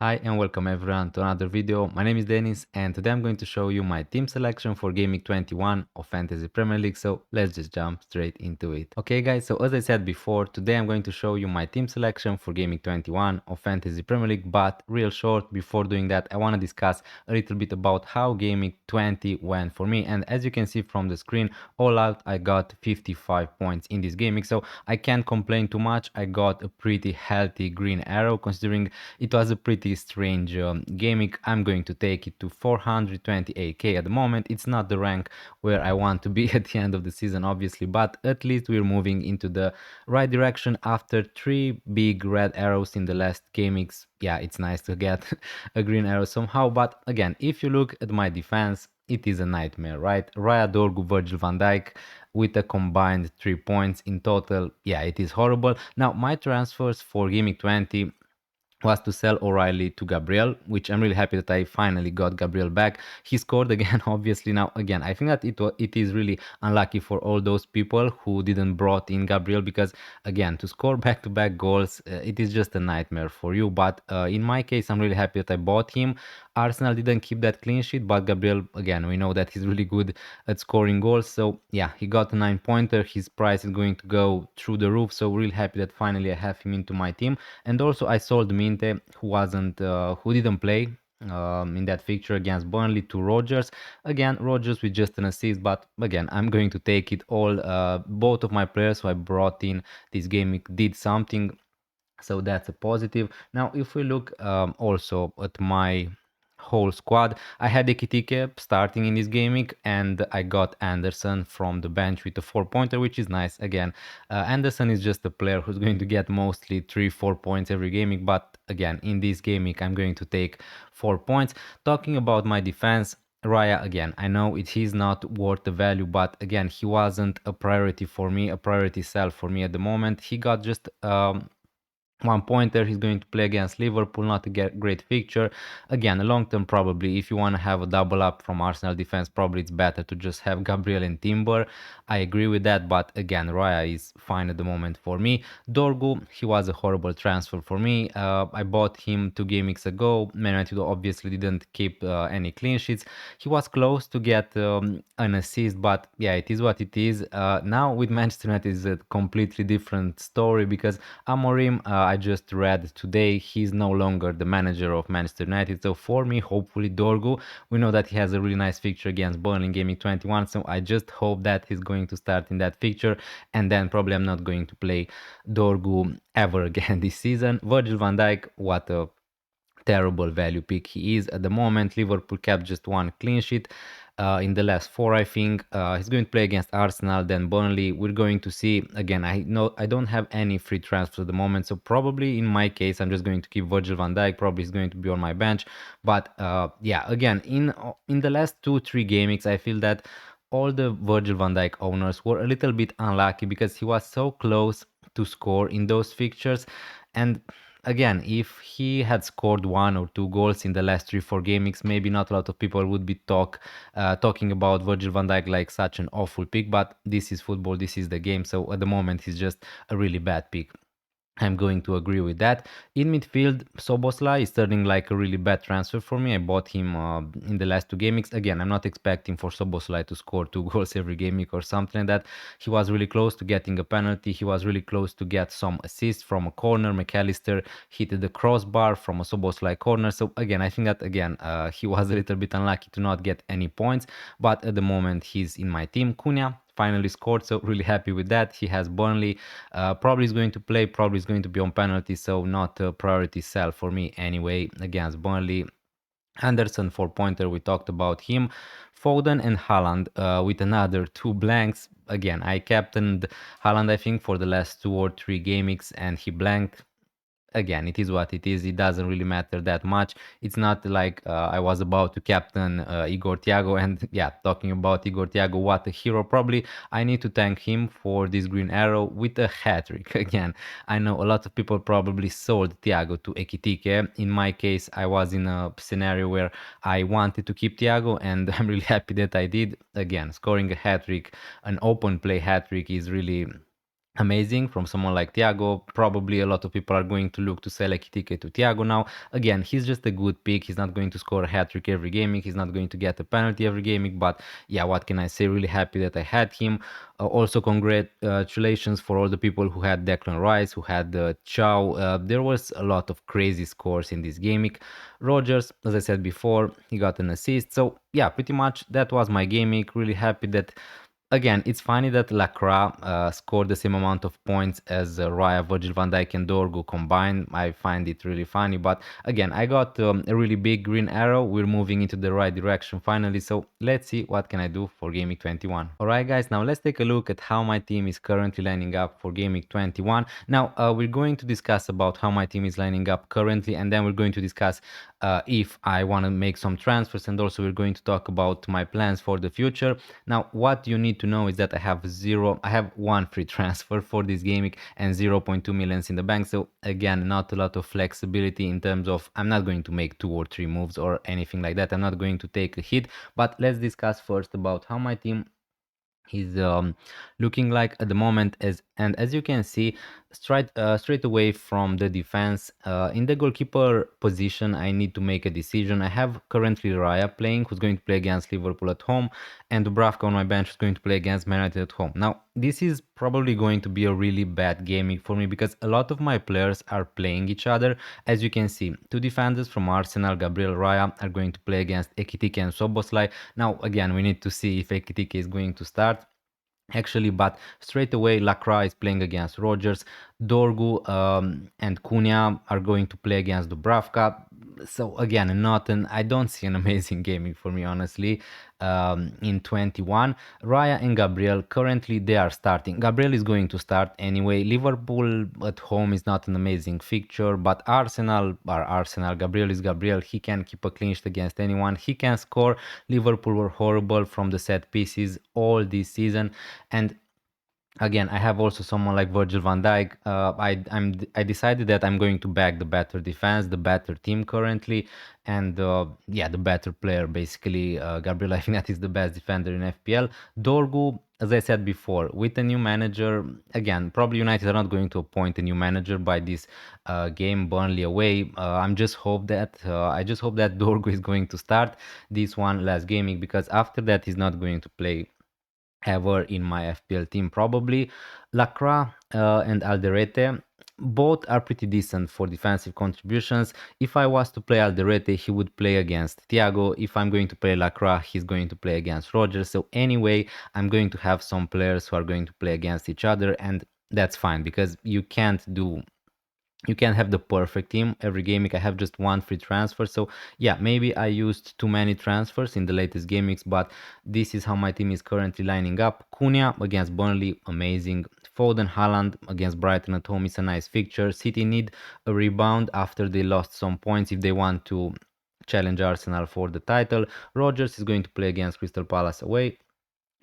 Hi and welcome everyone to another video. My name is Denis and today I'm going to show you my team selection for Gaming 21 of Fantasy Premier League, so let's just jump straight into it. Okay guys, so as I said before, today I'm going to show you my team selection for Gaming 21 of Fantasy Premier League, but real short, before doing that I want to discuss a little bit about how Gaming 20 went for me. And as you can see from the screen, all out I got 55 points in this gaming, so I can't complain too much. I got a pretty healthy green arrow considering it was a pretty strange gaming. I'm going to take it to 428k at the moment. It's not the rank where I want to be at the end of the season, obviously, but at least we're moving into the right direction after three big red arrows in the last gamings. Yeah, it's nice to get a green arrow somehow, but again, if you look at my defense, it is a nightmare, right? Raya Dorgu, Virgil van Dijk with a combined 3 points in total. Yeah, it is horrible. Now, my transfers for Gaming 20 was to sell O'Reilly to Gabriel, which I'm really happy that I finally got Gabriel back. He scored again, obviously. Now, again, I think that it is really unlucky for all those people who didn't brought in Gabriel because, again, to score back-to-back goals, it is just a nightmare for you. But in my case, I'm really happy that I bought him. Arsenal didn't keep that clean sheet, but Gabriel, again, we know that he's really good at scoring goals. So yeah, he got a 9-pointer. His price is going to go through the roof. So really happy that finally I have him into my team. And also I sold Minte, who didn't play in that fixture against Burnley, to Rogers. Again, Rogers with just an assist, but again, I'm going to take it all. Both of my players who I brought in this game did something, so that's a positive. Now if we look also at my whole squad, I had Ekitike starting in this gaming and I got Anderson from the bench with a 4-pointer, which is nice. Again, Anderson is just a player who's going to get mostly 3-4 points every gaming, but again, in this gaming I'm going to take 4 points. Talking about my defense, Raya, again, I know he's not worth the value, but again, he wasn't a priority for me, a priority sell for me at the moment. He got just 1-pointer. He's going to play against Liverpool, not a great fixture. Again, a long term, probably if you want to have a double up from Arsenal defense, probably it's better to just have Gabriel and Timber. I agree with that, but again, Raya is fine at the moment for me. Dorgu, he was a horrible transfer for me. I bought him 2 gamings ago. Man United obviously didn't keep any clean sheets. He was close to get an assist, but yeah, it is what it is. Now with Manchester United is a completely different story because Amorim, I just read today, he's no longer the manager of Manchester United. So for me, hopefully Dorgu, we know that he has a really nice fixture against Burnley in Gaming 21. So I just hope that he's going to start in that fixture, and then probably I'm not going to play Dorgu ever again this season. Virgil van Dijk, what a terrible value pick he is at the moment. Liverpool kept just one clean sheet in the last four, I think. He's going to play against Arsenal, then Burnley. We're going to see again. I know I don't have any free transfers at the moment, so probably in my case I'm just going to keep Virgil van Dijk. Probably he's going to be on my bench, but yeah, again in the last 2-3 gamings, I feel that all the Virgil van Dijk owners were a little bit unlucky because he was so close to score in those fixtures. And again, if he had scored 1 or 2 goals in the last 3-4 gamings, maybe not a lot of people would be talking about Virgil van Dijk like such an awful pick. But this is football, this is the game. So at the moment, he's just a really bad pick. I'm going to agree with that. In midfield, Soboslai is turning like a really bad transfer for me. I bought him in the last 2 gamings. Again, I'm not expecting for Soboslai to score 2 goals every gaming or something like that. He was really close to getting a penalty. He was really close to get some assists from a corner. McAllister hit the crossbar from a Soboslai corner. So again, I think that he was a little bit unlucky to not get any points. But at the moment, he's in my team. Cunha finally scored, so really happy with that. He has Burnley, probably is going to play, probably is going to be on penalty, so not a priority sell for me anyway against Burnley. Anderson 4-pointer, we talked about him. Foden and Haaland with another 2 blanks. Again, I captained Haaland I think for the last 2 or 3 gamings and he blanked. Again, it is what it is. It doesn't really matter that much. It's not like I was about to captain Igor Thiago. And yeah, talking about Igor Thiago, what a hero. Probably I need to thank him for this green arrow with a hat trick. Again, I know a lot of people probably sold Thiago to Ekitike. In my case, I was in a scenario where I wanted to keep Thiago, and I'm really happy that I did. Again, scoring a hat trick, an open play hat trick, is really amazing from someone like Thiago. Probably a lot of people are going to look to sell Ekitike to Thiago now. Again, he's just a good pick. He's not going to score a hat trick every gaming. He's not going to get a penalty every gaming. But yeah, what can I say? Really happy that I had him. Also, congratulations for all the people who had Declan Rice, who had Chow. There was a lot of crazy scores in this gaming. Rogers, as I said before, he got an assist. So yeah, pretty much that was my gaming. Really happy that. Again, it's funny that Lacroix scored the same amount of points as Raya, Virgil van Dijk, and Dorgu combined. I find it really funny. But again, I got a really big green arrow. We're moving into the right direction finally. So let's see what can I do for Gaming 21. Alright guys, now let's take a look at how my team is currently lining up for Gaming 21. Now we're going to discuss about how my team is lining up currently, and then we're going to discuss if I want to make some transfers, and also we're going to talk about my plans for the future. Now, what you need to know is that I have one free transfer for this gaming and 0.2 millions in the bank. So again, not a lot of flexibility in terms of I'm not going to make 2 or 3 moves or anything like that. I'm not going to take a hit, but let's discuss first about how my team he's looking like at the moment. As you can see, straight away from the defense, in the goalkeeper position I need to make a decision. I have currently Raya playing, who's going to play against Liverpool at home, and Dubravka on my bench, who's going to play against Man United at home. Now this is probably going to be a really bad gaming for me because a lot of my players are playing each other. As you can see, two defenders from Arsenal, Gabriel, Raya, are going to play against Ekitike and Soboslai. Now again, we need to see if Ekitike is going to start actually, but straight away Lacroix is playing against Rogers. Dorgu and Cunha are going to play against Dubravka. So again, not an I don't see an amazing gaming for me, honestly. In 21, Raya and Gabriel currently they are starting. Gabriel is going to start anyway. Liverpool at home is not an amazing fixture, but Arsenal are Arsenal. Gabriel is Gabriel. He can keep a clean sheet against anyone. He can score. Liverpool were horrible from the set pieces all this season, and again, I have also someone like Virgil van Dijk. I decided that I'm going to back the better defense, the better team currently, and yeah, the better player basically. Gabriel, I think that is the best defender in FPL. Dorgu, as I said before, with a new manager, again, probably United are not going to appoint a new manager by this game, Burnley away. I just hope that Dorgu is going to start this one last gaming, because after that he's not going to play ever in my FPL team probably. Lacroix and Alderete, both are pretty decent for defensive contributions. If I was to play Alderete, he would play against Thiago. If I'm going to play Lacroix, he's going to play against Rogers. So anyway, I'm going to have some players who are going to play against each other, and that's fine because you can't have the perfect team every gaming. I have just one free transfer, so yeah, maybe I used too many transfers in the latest gamings, but this is how my team is currently lining up. Cunha against Burnley, amazing. Foden, Haaland against Brighton at home is a nice fixture. City need a rebound after they lost some points if they want to challenge Arsenal for the title. Rogers is going to play against Crystal Palace away,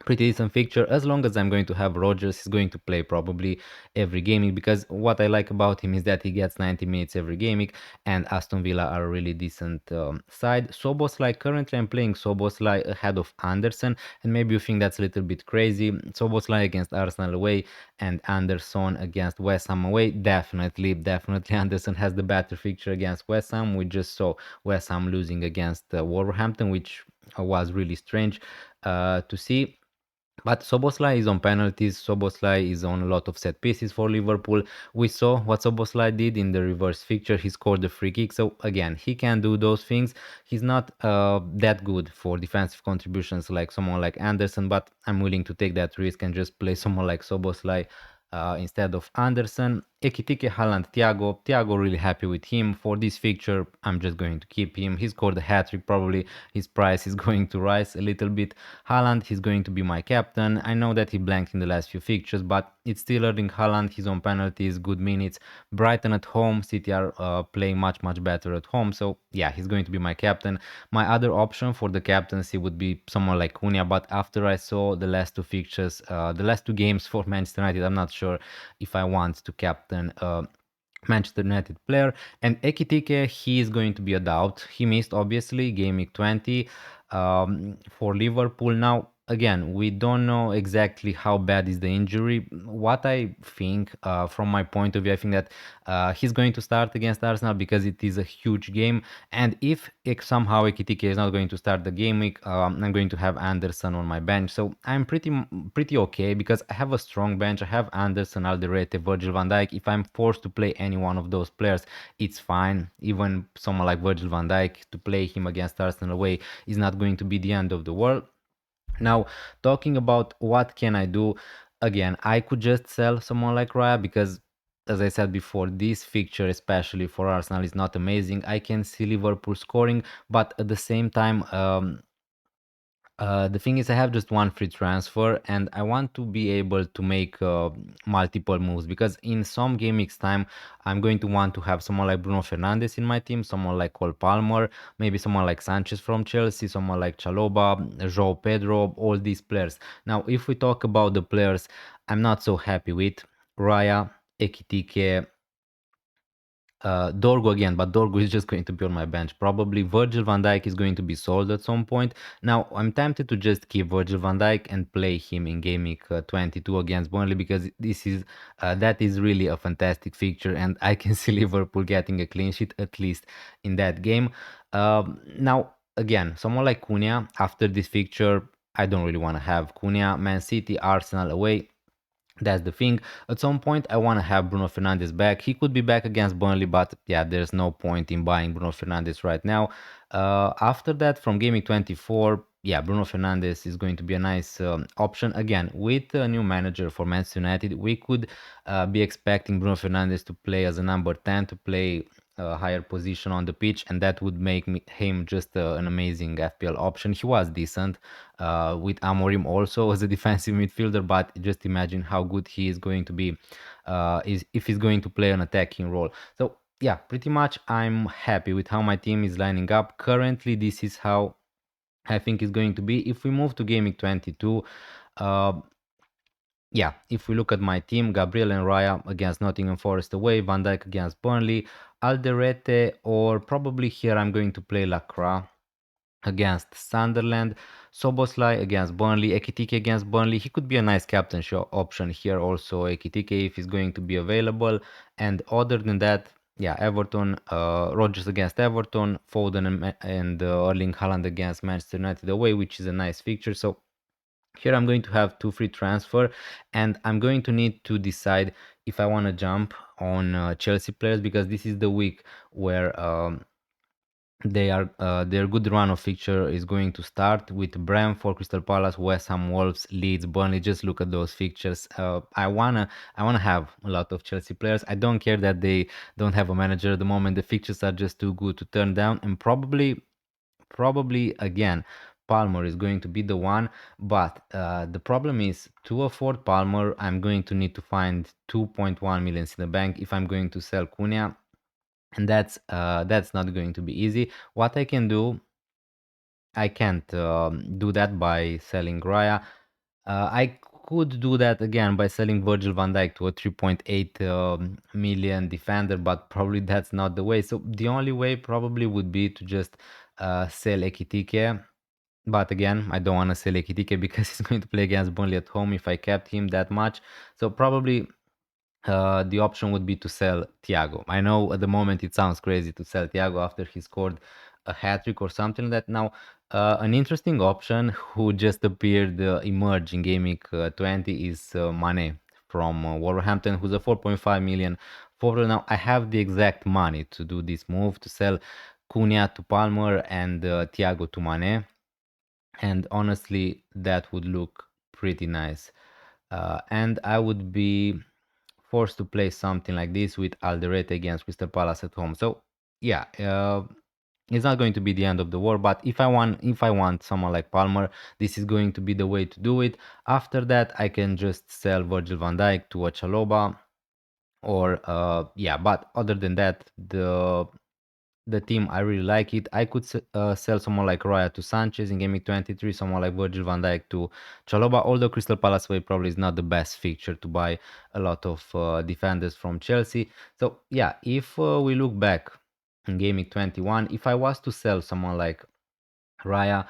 pretty decent fixture. As long as I'm going to have Rogers, he's going to play probably every gaming, because what I like about him is that he gets 90 minutes every gaming, and Aston Villa are a really decent side. Soboslai, currently I'm playing Soboslai ahead of Anderson, and maybe you think that's a little bit crazy. Soboslai against Arsenal away and Anderson against West Ham away. Definitely Anderson has the better fixture against West Ham. We just saw West Ham losing against Wolverhampton, which was really strange to see. But Soboslai is on penalties. Soboslai is on a lot of set pieces for Liverpool. We saw what Soboslai did in the reverse fixture. He scored the free kick. So again, he can do those things. He's not that good for defensive contributions like someone like Anderson, but I'm willing to take that risk and just play someone like Soboslai instead of Anderson. Ekitike, Haaland, Thiago. Thiago, really happy with him. For this fixture, I'm just going to keep him. He scored a hat-trick. Probably his price is going to rise a little bit. Haaland, he's going to be my captain. I know that he blanked in the last few fixtures, but it's still Erling Haaland. He's on penalties, good minutes. Brighton at home. City are playing much better at home. So yeah, he's going to be my captain. My other option for the captaincy would be someone like Cunha, but after I saw the last two fixtures, the last two games for Manchester United, I'm not sure if I want to captain Manchester United player. And Ekitike, he is going to be a doubt. He missed obviously game week 20 for Liverpool. Now again, we don't know exactly how bad is the injury. What I think, from my point of view, I think that he's going to start against Arsenal because it is a huge game. And if somehow Ekitike is not going to start the game week, I'm going to have Anderson on my bench. So I'm pretty okay because I have a strong bench. I have Anderson, Alderete, Virgil van Dijk. If I'm forced to play any one of those players, it's fine. Even someone like Virgil van Dijk, to play him against Arsenal away is not going to be the end of the world. Now, talking about what can I do, again, I could just sell someone like Raya because, as I said before, this fixture, especially for Arsenal, is not amazing. I can see Liverpool scoring, but at the same time, the thing is, I have just one free transfer, and I want to be able to make multiple moves because in some game mix time, I'm going to want to have someone like Bruno Fernandes in my team, someone like Cole Palmer, maybe someone like Sanchez from Chelsea, someone like Chaloba, João Pedro, all these players. Now, if we talk about the players, I'm not so happy with Raya, Ekitike, Dorgo again, but Dorgo is just going to be on my bench. Probably Virgil van Dijk is going to be sold at some point. Now, I'm tempted to just keep Virgil van Dijk and play him in game week 22 against Burnley because that is really a fantastic fixture, and I can see Liverpool getting a clean sheet at least in that game. Now, again, someone like Cunha after this fixture, I don't really want to have Cunha. Man City, Arsenal away. That's the thing. At some point, I want to have Bruno Fernandes back. He could be back against Burnley, but yeah, there's no point in buying Bruno Fernandes right now. After that, from Gaming 24, yeah, Bruno Fernandes is going to be a nice option. Again, with a new manager for Manchester United, we could be expecting Bruno Fernandes to play as a number 10, to play a higher position on the pitch, and that would make him just an amazing FPL option. He was decent with Amorim also as a defensive midfielder, but just imagine how good he is going to be is if he's going to play an attacking role. So yeah, pretty much I'm happy with how my team is lining up. Currently, this is how I think it's going to be. If we move to Gaming 22, uh, yeah, if we look at my team, Gabriel and Raya against Nottingham Forest away, Van Dijk against Burnley, Alderete, or probably here I'm going to play Lacroix against Sunderland, Soboslai against Burnley, Ekitike against Burnley. He could be a nice captain option here also, Ekitike, if he's going to be available. And other than that, yeah, Everton, Rodgers against Everton, Foden and Erling Haaland against Manchester United away, which is a nice fixture. So here I'm going to have two free transfer, and I'm going to need to decide if I want to jump on Chelsea players because this is the week where their good run of fixture is going to start with Brentford, Crystal Palace, West Ham, Wolves, Leeds, Burnley. Just look at those fixtures. I wanna have a lot of Chelsea players. I don't care that they don't have a manager at the moment. The fixtures are just too good to turn down, and probably again Palmer is going to be the one, but the problem is to afford Palmer, I'm going to need to find 2.1 millions in the bank if I'm going to sell Cunha, and that's not going to be easy. What I can do, I can't do that by selling Raya. I could do that again by selling Virgil van Dijk to a 3.8 million defender, but probably that's not the way. So the only way probably would be to just sell Ekitike. But again, I don't want to sell Ekitike because he's going to play against Burnley at home if I kept him that much. So probably the option would be to sell Thiago. I know at the moment it sounds crazy to sell Thiago after he scored a hat trick or something like that. Now, an interesting option who just appeared, emerged in Game 20 is Mane from Wolverhampton, who's a 4.5 million forward. Now, I have the exact money to do this move to sell Cunha to Palmer and Thiago to Mane, and honestly, that would look pretty nice. And I would be forced to play something like this with Alderete against Crystal Palace at home. So yeah, it's not going to be the end of the world. But if I want someone like Palmer, this is going to be the way to do it. After that, I can just sell Virgil van Dijk to a Chaloba, or yeah. But other than that, the team, I really like it. I could sell someone like Roya to Sanchez in Game 23, someone like Virgil van Dijk to Chaloba, although Crystal Palace way probably is not the best fixture to buy a lot of defenders from Chelsea. So yeah, if we look back in Game 21, if I was to sell someone like Raya,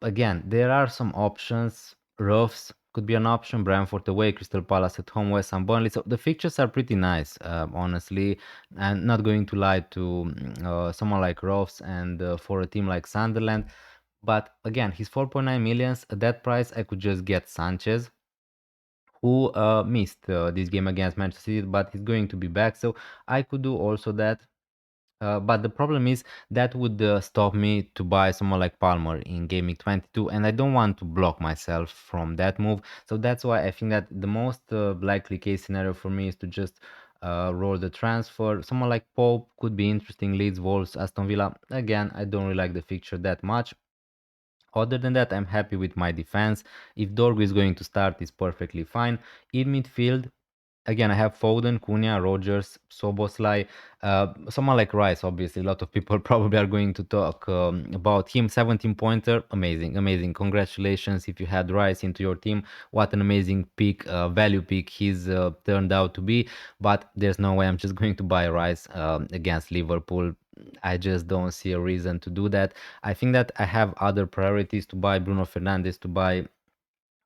again, there are some options. Roughs could be an option. Brentford away, Crystal Palace at home, West Ham, Burnley. So the fixtures are pretty nice, honestly. And not going to lie to someone like Roughs and for a team like Sunderland. But again, he's 4.9 millions. At that price, I could just get Sanchez, who missed this game against Manchester City, but he's going to be back. So I could do also that. But the problem is that would stop me to buy someone like Palmer in Gaming 22, and I don't want to block myself from that move. So that's why I think that the most likely case scenario for me is to just roll the transfer. Someone like Pope could be interesting. Leeds, Wolves, Aston Villa. Again, I don't really like the fixture that much. Other than that, I'm happy with my defense. If Dorgu is going to start, it's perfectly fine. In midfield, again, I have Foden, Cunha, Rogers, Soboslai, someone like Rice. Obviously, a lot of people probably are going to talk about him. 17 pointer, amazing, amazing. Congratulations if you had Rice into your team. What an amazing pick, value pick he's turned out to be. But there's no way I'm just going to buy Rice against Liverpool. I just don't see a reason to do that. I think that I have other priorities to buy Bruno Fernandes, to buy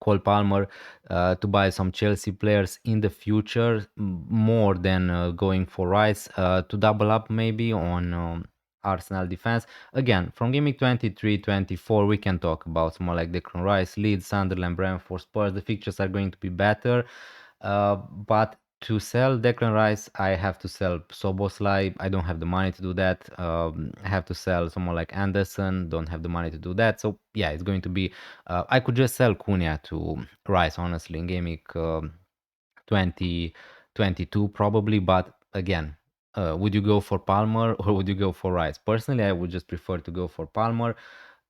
Cole Palmer, to buy some Chelsea players in the future, more than going for Rice, to double up maybe on Arsenal defense. Again, from gaming 23-24, we can talk about more like Declan Rice, Leeds, Sunderland, Brentford, Spurs. The fixtures are going to be better, but to sell Declan Rice, I have to sell Soboslai. I don't have the money to do that. I have to sell someone like Anderson. Don't have the money to do that. So yeah, it's going to be. I could just sell Cunha to Rice, honestly, in gaming 2022 probably. But again, would you go for Palmer or would you go for Rice? Personally, I would just prefer to go for Palmer.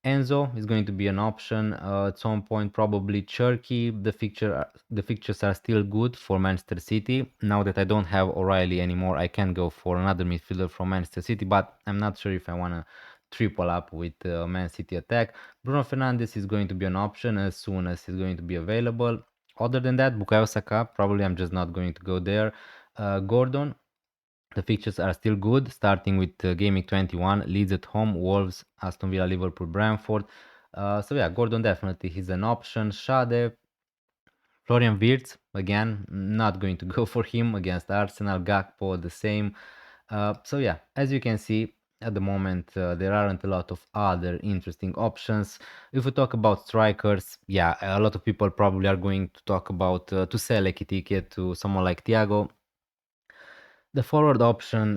Enzo is going to be an option at some point, probably Cherky. The fixtures are still good for Manchester City. Now that I don't have O'Reilly anymore, I can go for another midfielder from Manchester City, but I'm not sure if I want to triple up with Man City attack. Bruno Fernandes is going to be an option as soon as he's going to be available. Other than that, Bukayo Saka, probably I'm just not going to go there. Gordon, the fixtures are still good, starting with Gaming 21, Leeds at home, Wolves, Aston Villa, Liverpool, Brentford. So yeah, Gordon definitely is an option. Shade, Florian Wirtz, again, not going to go for him against Arsenal. Gakpo, the same. So yeah, as you can see, at the moment, there aren't a lot of other interesting options. If we talk about strikers, yeah, a lot of people probably are going to talk about to sell Ekitike to someone like Thiago. The forward option,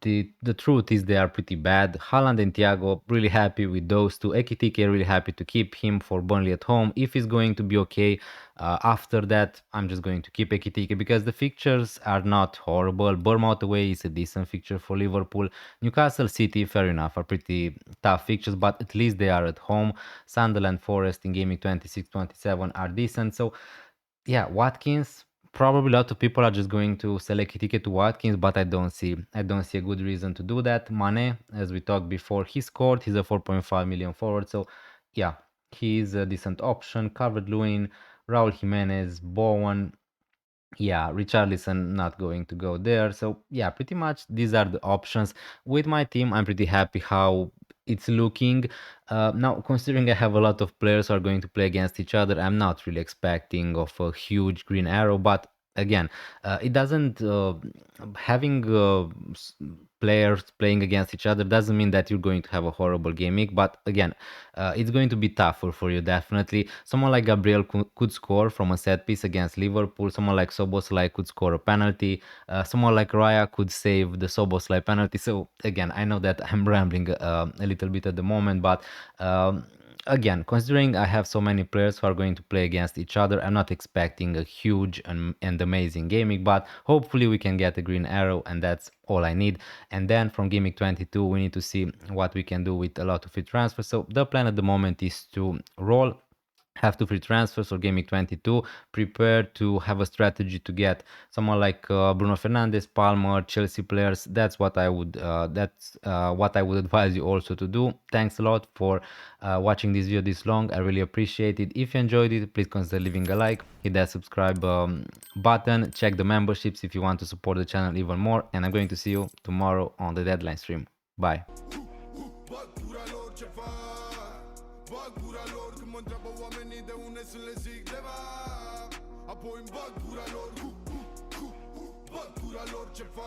the truth is they are pretty bad. Haaland and Thiago, really happy with those two. Ekitike, really happy to keep him for Burnley at home. If he's going to be okay, after that, I'm just going to keep Ekitike because the fixtures are not horrible. Bournemouth away is a decent fixture for Liverpool. Newcastle City, fair enough, are pretty tough fixtures, but at least they are at home. Sunderland, Forest in gaming 26-27 are decent. So yeah, Watkins. Probably a lot of people are just going to select a ticket to Watkins, but I don't see a good reason to do that. Mane, as we talked before, he scored. He's a 4.5 million forward, so yeah, he's a decent option. Calvert-Lewin, Raul Jimenez, Bowen, yeah, Richarlison not going to go there. So yeah, pretty much these are the options. With my team, I'm pretty happy how it's looking. Now, considering I have a lot of players who are going to play against each other, I'm not really expecting of a huge green arrow, but again, it doesn't having players playing against each other doesn't mean that you're going to have a horrible gaming. But again, it's going to be tougher for you, definitely. Someone like Gabriel could score from a set piece against Liverpool. Someone like Soboslai could score a penalty. Someone like Raya could save the Soboslai penalty. So again, I know that I'm rambling a little bit at the moment, but again, considering I have so many players who are going to play against each other, I'm not expecting a huge and amazing gaming, but hopefully we can get a green arrow, and that's all I need. And then from gaming 22, we need to see what we can do with a lot of free transfers. So the plan at the moment is to roll, have two free transfers for gaming 22, prepare to have a strategy to get someone like Bruno Fernandes, Palmer, Chelsea players. That's what I would advise you also to do. Thanks a lot for watching this video this long. I really appreciate it. If you enjoyed it, please consider leaving a like, hit that subscribe button, check the memberships if you want to support the channel even more, and I'm going to see you tomorrow on the deadline stream. Bye. Bătura lor, bătura lor ce fac.